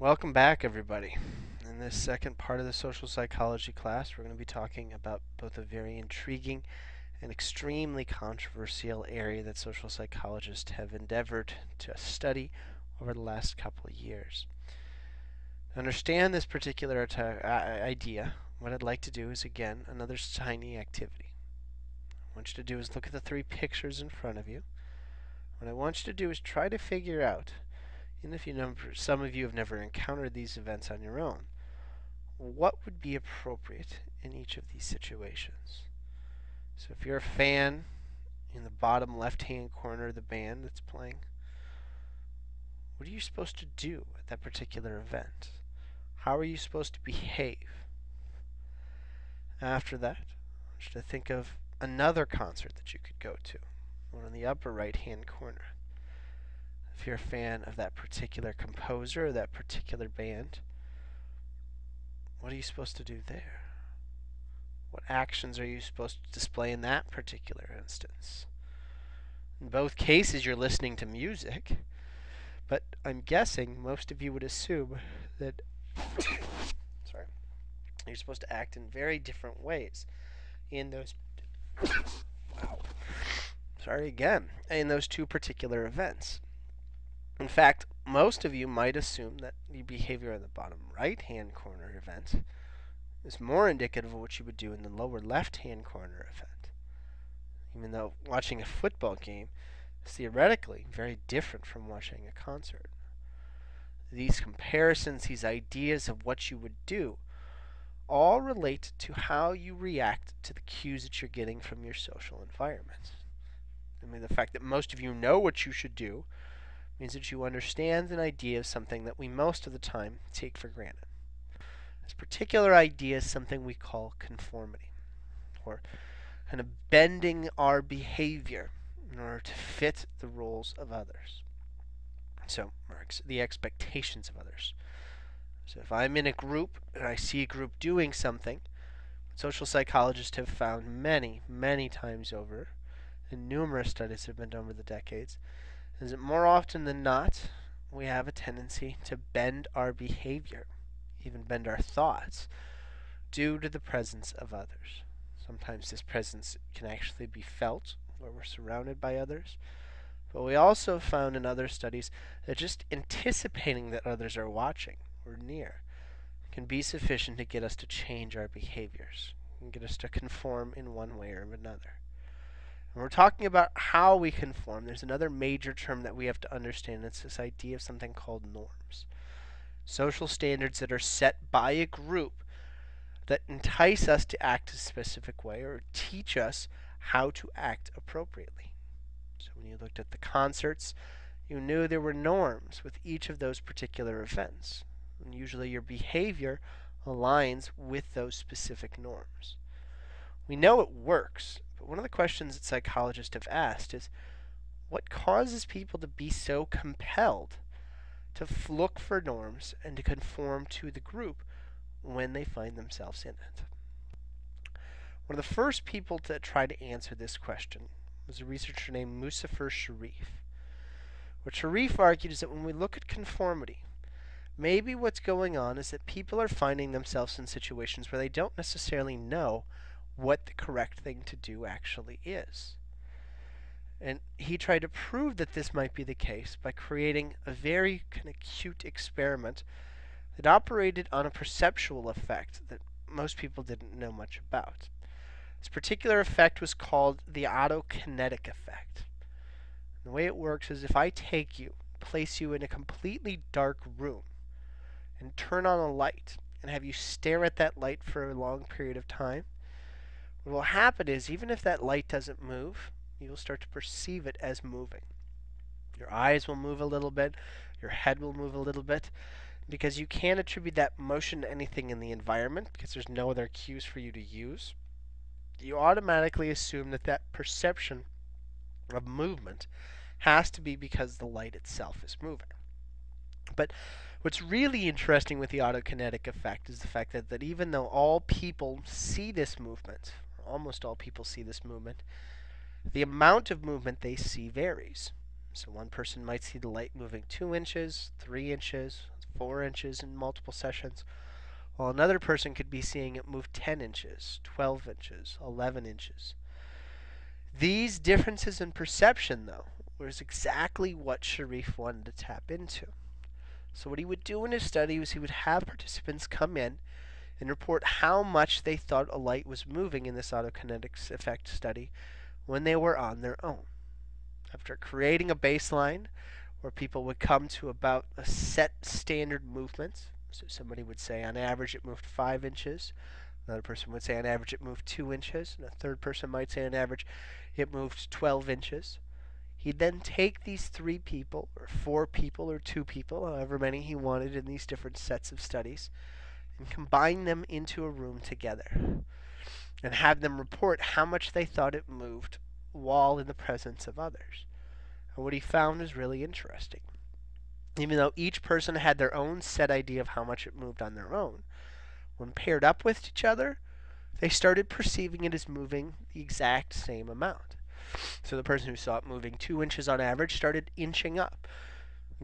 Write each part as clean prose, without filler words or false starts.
Welcome back, everybody. In this second part of the social psychology class, we're going to be talking about both a very intriguing and extremely controversial area that social psychologists have endeavored to study over the last couple of years. To understand this particular idea, what I'd like to do is, again, another tiny activity. What I want you to do is look at the three pictures in front of you. What I want you to do is try to figure out, and if some of you have never encountered these events on your own, what would be appropriate in each of these situations? So if you're a fan in the bottom left-hand corner of the band that's playing, what are you supposed to do at that particular event? How are you supposed to behave? After that, I want you to think of another concert that you could go to, one in the upper right-hand corner. If you're a fan of that particular composer or that particular band, what are you supposed to do there? What actions are you supposed to display in that particular instance? In both cases, you're listening to music, but I'm guessing most of you would assume that sorry, you're supposed to act in very different ways in those wow. Sorry again. In those two particular events. In fact, most of you might assume that the behavior in the bottom right-hand corner event is more indicative of what you would do in the lower left-hand corner event. Even though watching a football game is theoretically very different from watching a concert. These comparisons, these ideas of what you would do, all relate to how you react to the cues that you're getting from your social environment. I mean, the fact that most of you know what you should do means that you understand an idea of something that we most of the time take for granted. This particular idea is something we call conformity, or kind of bending our behavior in order to fit the roles of others. So, the expectations of others. So if I'm in a group and I see a group doing something, social psychologists have found many, many times over, and numerous studies have been done over the decades, is that more often than not, we have a tendency to bend our behavior, even bend our thoughts, due to the presence of others. Sometimes this presence can actually be felt where we're surrounded by others. But we also found in other studies that just anticipating that others are watching or near can be sufficient to get us to change our behaviors, and get us to conform in one way or another. When we're talking about how we conform, there's another major term that we have to understand. It's this idea of something called norms. Social standards that are set by a group that entice us to act a specific way or teach us how to act appropriately. So when you looked at the concerts, you knew there were norms with each of those particular events. And usually your behavior aligns with those specific norms. We know it works. But one of the questions that psychologists have asked is, what causes people to be so compelled to look for norms and to conform to the group when they find themselves in it? One of the first people to try to answer this question was a researcher named Muzafer Sharif. What Sharif argued is that when we look at conformity, maybe what's going on is that people are finding themselves in situations where they don't necessarily know what the correct thing to do actually is. And he tried to prove that this might be the case by creating a very kind of cute experiment that operated on a perceptual effect that most people didn't know much about. This particular effect was called the autokinetic effect. And the way it works is if I take you, place you in a completely dark room, and turn on a light, and have you stare at that light for a long period of time, what will happen is, even if that light doesn't move, you will start to perceive it as moving. Your eyes will move a little bit, your head will move a little bit, because you can't attribute that motion to anything in the environment, because there's no other cues for you to use. You automatically assume that that perception of movement has to be because the light itself is moving. But what's really interesting with the autokinetic effect is the fact that even though all people see this movement, almost all people see this movement, the amount of movement they see varies. So one person might see the light moving 2 inches, 3 inches, 4 inches in multiple sessions, while another person could be seeing it move 10 inches, 12 inches, 11 inches. These differences in perception, though, was exactly what Sharif wanted to tap into. So what he would do in his study was he would have participants come in and report how much they thought a light was moving in this autokinetics effect study when they were on their own. After creating a baseline where people would come to about a set standard movement, so somebody would say on average it moved 5 inches, another person would say on average it moved 2 inches, and a third person might say on average it moved 12 inches. He'd then take these 3 people, or 4 people, or 2 people, however many he wanted in these different sets of studies, and combine them into a room together, and have them report how much they thought it moved while in the presence of others. And what he found was really interesting. Even though each person had their own set idea of how much it moved on their own, when paired up with each other, they started perceiving it as moving the exact same amount. So the person who saw it moving 2 inches on average started inching up,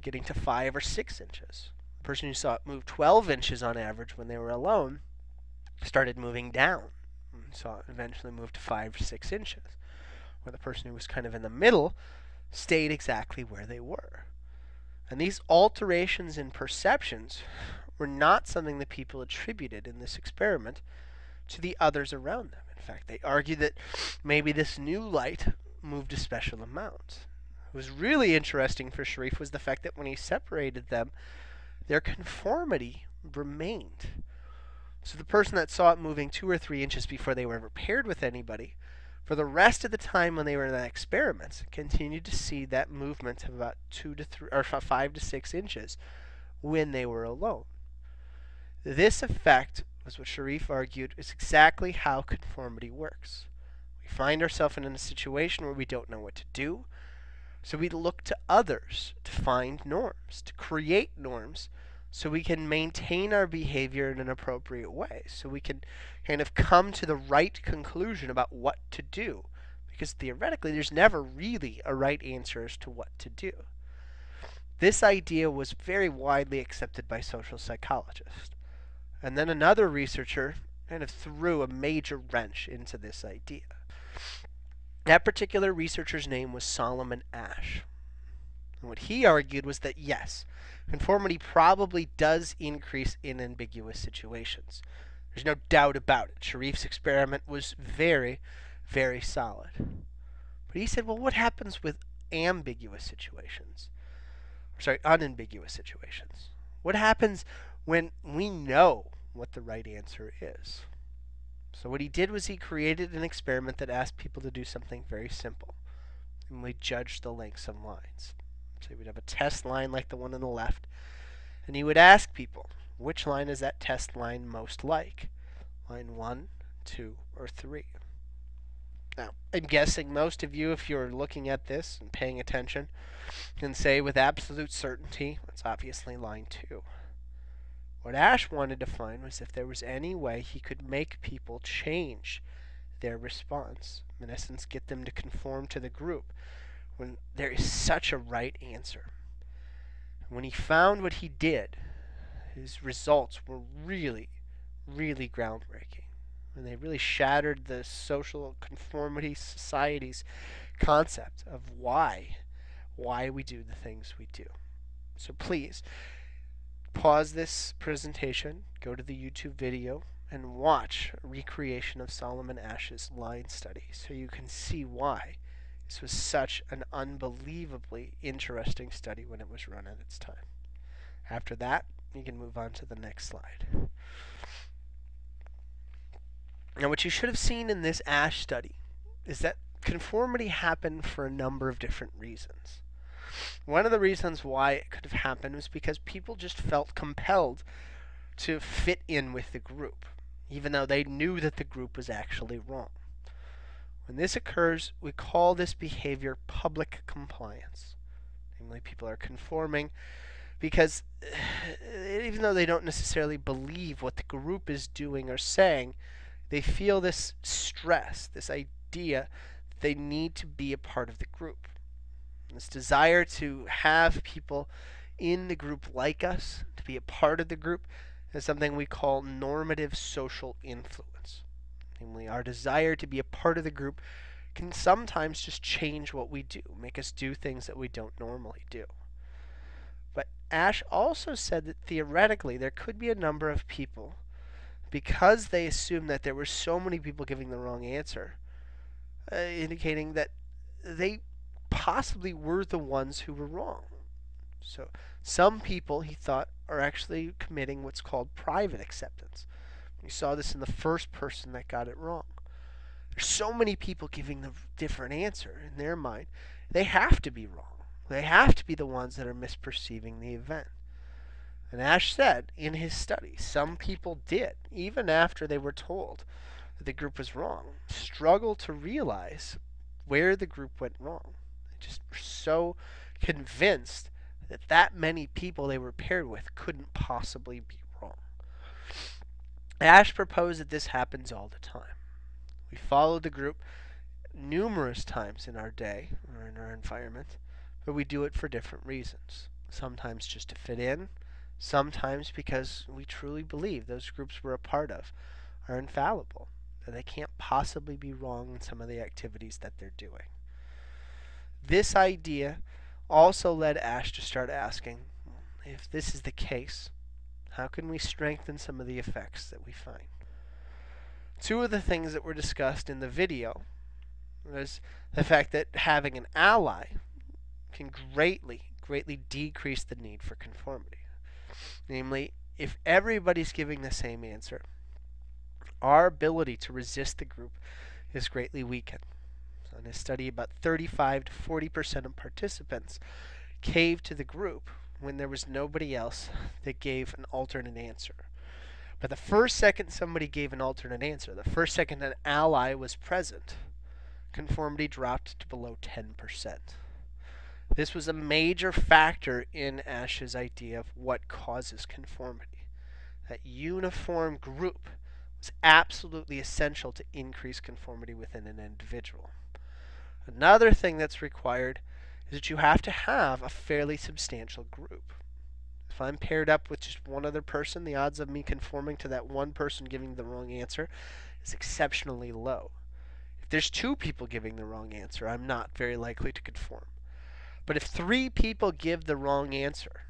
getting to 5 or 6 inches. The person who saw it move 12 inches on average when they were alone started moving down, and saw it eventually move to 5 or 6 inches. Where the person who was kind of in the middle stayed exactly where they were. And these alterations in perceptions were not something that people attributed in this experiment to the others around them. In fact, they argued that maybe this new light moved a special amount. What was really interesting for Sharif was the fact that when he separated them, their conformity remained. So the person that saw it moving 2 or 3 inches before they were ever paired with anybody, for the rest of the time when they were in that experiment, continued to see that movement of about 2 to 3 or 5 to 6 inches when they were alone. This effect was what Sharif argued is exactly how conformity works. We find ourselves in a situation where we don't know what to do, so we look to others to find norms, to create norms, so we can maintain our behavior in an appropriate way, so we can kind of come to the right conclusion about what to do, because theoretically there's never really a right answer as to what to do. This idea was very widely accepted by social psychologists. And then another researcher kind of threw a major wrench into this idea. That particular researcher's name was Solomon Asch. And what he argued was that yes, conformity probably does increase in ambiguous situations. There's no doubt about it. Sharif's experiment was very, very solid. But he said, well, what happens with ambiguous situations? Unambiguous situations. What happens when we know what the right answer is? So what he did was he created an experiment that asked people to do something very simple. And we judged the lengths of lines. So he would have a test line like the one on the left, and he would ask people, which line is that test line most like? Line 1, 2, or 3? Now, I'm guessing most of you, if you're looking at this and paying attention, can say with absolute certainty, it's obviously line 2. What Asch wanted to find was if there was any way he could make people change their response. In essence, get them to conform to the group when there is such a right answer. When he found what he did, his results were really, really groundbreaking. And they really shattered the social conformity society's concept of why we do the things we do. So please, pause this presentation, go to the YouTube video, and watch a recreation of Solomon Asch's line study so you can see why this was such an unbelievably interesting study when it was run at its time. After that, you can move on to the next slide. Now, what you should have seen in this Asch study is that conformity happened for a number of different reasons. One of the reasons why it could have happened was because people just felt compelled to fit in with the group, even though they knew that the group was actually wrong. When this occurs, we call this behavior public compliance. Namely, people are conforming because even though they don't necessarily believe what the group is doing or saying, they feel this stress, this idea that they need to be a part of the group. This desire to have people in the group like us, to be a part of the group, is something we call normative social influence. Namely, our desire to be a part of the group can sometimes just change what we do, make us do things that we don't normally do. But Ash also said that theoretically there could be a number of people, because they assumed that there were so many people giving the wrong answer, indicating that they possibly were the ones who were wrong. So some people, he thought, are actually committing what's called private acceptance. We saw this in the first person that got it wrong. There's so many people giving the different answer in their mind. They have to be wrong. They have to be the ones that are misperceiving the event. And Ash said in his study, some people did, even after they were told that the group was wrong, struggle to realize where the group went wrong. They just were so convinced that many people they were paired with couldn't possibly be wrong. Ash proposed that this happens all the time. We follow the group numerous times in our day or in our environment, but we do it for different reasons. Sometimes just to fit in, sometimes because we truly believe those groups we're a part of are infallible, that they can't possibly be wrong in some of the activities that they're doing. This idea also led Ash to start asking, if this is the case, how can we strengthen some of the effects that we find? Two of the things that were discussed in the video was the fact that having an ally can greatly decrease the need for conformity. Namely, if everybody's giving the same answer, our ability to resist the group is greatly weakened. So in a study, about 35 to 40% of participants caved to the group when there was nobody else that gave an alternate answer. But the first second somebody gave an alternate answer, the first second an ally was present, conformity dropped to below 10%. This was a major factor in Ash's idea of what causes conformity. That uniform group was absolutely essential to increase conformity within an individual. Another thing that's required is that you have to have a fairly substantial group. If I'm paired up with just one other person, the odds of me conforming to that one person giving the wrong answer is exceptionally low. If there's two people giving the wrong answer, I'm not very likely to conform. But if three people give the wrong answer,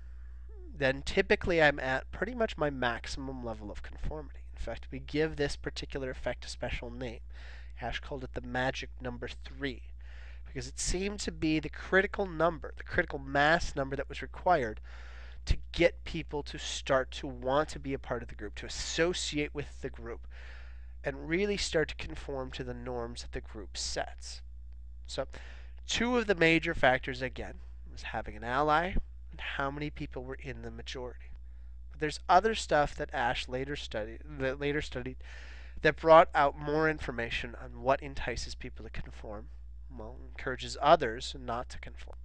then typically I'm at pretty much my maximum level of conformity. In fact, we give this particular effect a special name. Ash called it the magic number 3, because it seemed to be the critical number, the critical mass number that was required to get people to start to want to be a part of the group, to associate with the group, and really start to conform to the norms that the group sets. So, two of the major factors, again, was having an ally and how many people were in the majority. But there's other stuff that Ash later studied that brought out more information on what entices people to conform, well, encourages others not to conform.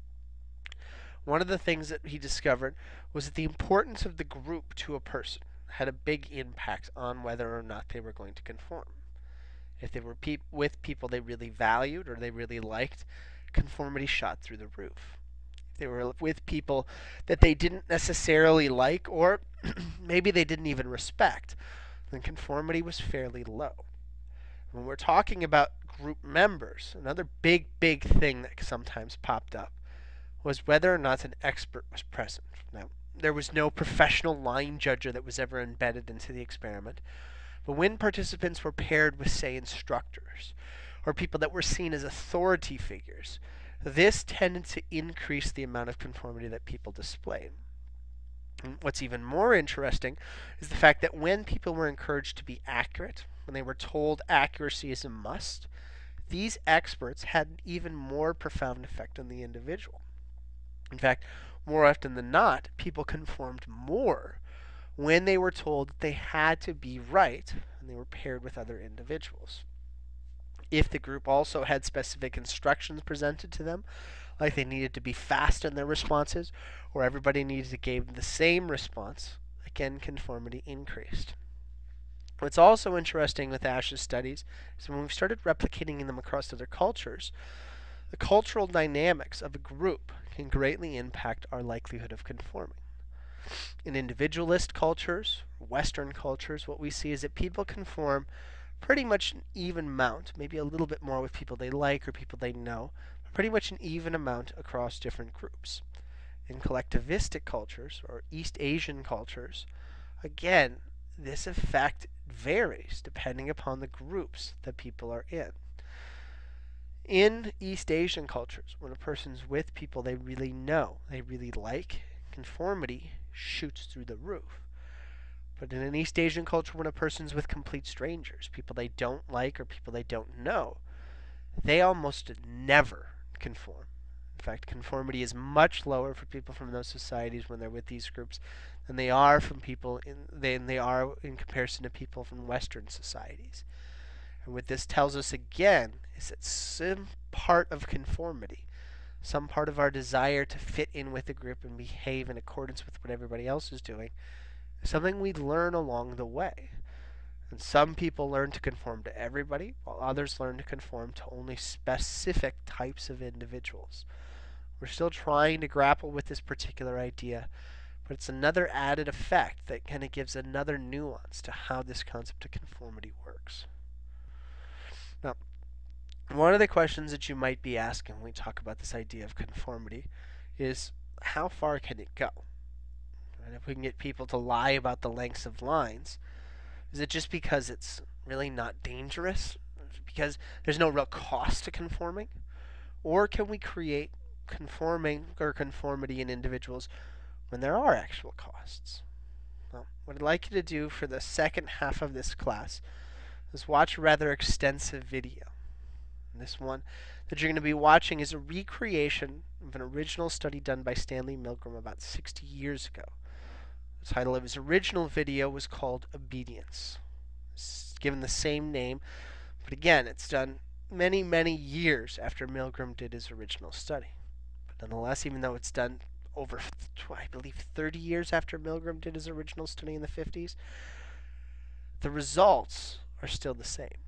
One of the things that he discovered was that the importance of the group to a person had a big impact on whether or not they were going to conform. If they were with people they really valued or they really liked, conformity shot through the roof. If they were with people that they didn't necessarily like, or maybe they didn't even respect, then conformity was fairly low. When we're talking about group members, another big thing that sometimes popped up was whether or not an expert was present. Now, there was no professional line judger that was ever embedded into the experiment, but when participants were paired with, say, instructors, or people that were seen as authority figures, this tended to increase the amount of conformity that people displayed. And what's even more interesting is the fact that when people were encouraged to be accurate, when they were told accuracy is a must, these experts had an even more profound effect on the individual. In fact, more often than not, people conformed more when they were told that they had to be right and they were paired with other individuals. If the group also had specific instructions presented to them, like they needed to be fast in their responses, or everybody needed to give the same response, again, conformity increased. What's also interesting with Ash's studies is when we started replicating them across other cultures, The cultural dynamics of a group can greatly impact our likelihood of conforming. In individualist cultures, Western cultures, what we see is that people conform pretty much an even amount, maybe a little bit more with people they like or people they know, but pretty much an even amount across different groups. In collectivistic cultures, or East Asian cultures, again, this effect varies depending upon the groups that people are in. In East Asian cultures, when a person's with people they really know, they really like, conformity shoots through the roof. But in an East Asian culture, when a person's with complete strangers, people they don't like or people they don't know, they almost never conform. In fact, conformity is much lower for people from those societies when they're with these groups than they are in comparison to people from Western societies. And what this tells us again is that some part of conformity, some part of our desire to fit in with a group and behave in accordance with what everybody else is doing, is something we learn along the way. And some people learn to conform to everybody, while others learn to conform to only specific types of individuals. We're still trying to grapple with this particular idea, but it's another added effect that kind of gives another nuance to how this concept of conformity works. Now, one of the questions that you might be asking when we talk about this idea of conformity is, how far can it go? And if we can get people to lie about the lengths of lines, is it just because it's really not dangerous? Because there's no real cost to conforming? Or can we create conforming or conformity in individuals when there are actual costs? Well, what I'd like you to do for the second half of this class is watch a rather extensive video. And this one that you're going to be watching is a recreation of an original study done by Stanley Milgram about 60 years ago. The title of his original video was called Obedience. It's given the same name, but again, it's done many, many years after Milgram did his original study. But nonetheless, even though it's done over, I believe, 30 years after Milgram did his original study in the 50s, the results are still the same.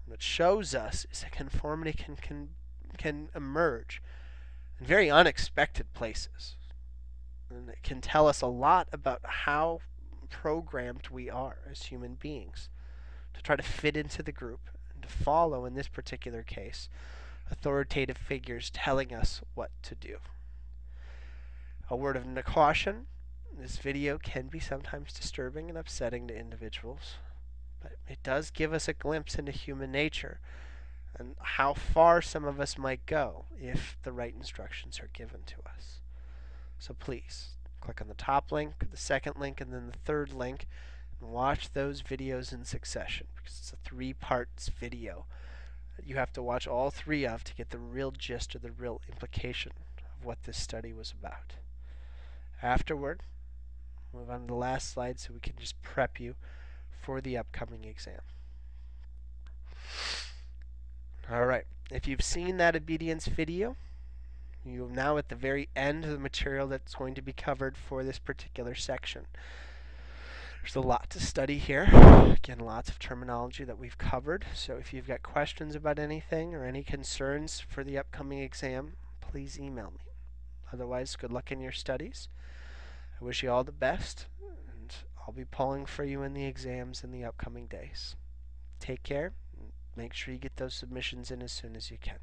What it shows us is that conformity can emerge in very unexpected places. And it can tell us a lot about how programmed we are as human beings to try to fit into the group and to follow, in this particular case, authoritative figures telling us what to do. A word of caution, this video can be sometimes disturbing and upsetting to individuals, but it does give us a glimpse into human nature and how far some of us might go if the right instructions are given to us. So please, click on the top link, the second link, and then the third link, and watch those videos in succession, because it's a 3-part video that you have to watch all 3 of to get the real gist or the real implication of what this study was about. Afterward, move on to the last slide so we can just prep you for the upcoming exam. Alright, if you've seen that obedience video, you're now at the very end of the material that's going to be covered for this particular section. There's a lot to study here. Again, lots of terminology that we've covered. So if you've got questions about anything or any concerns for the upcoming exam, please email me. Otherwise, good luck in your studies. I wish you all the best, and I'll be pulling for you in the exams in the upcoming days. Take care. Make sure you get those submissions in as soon as you can.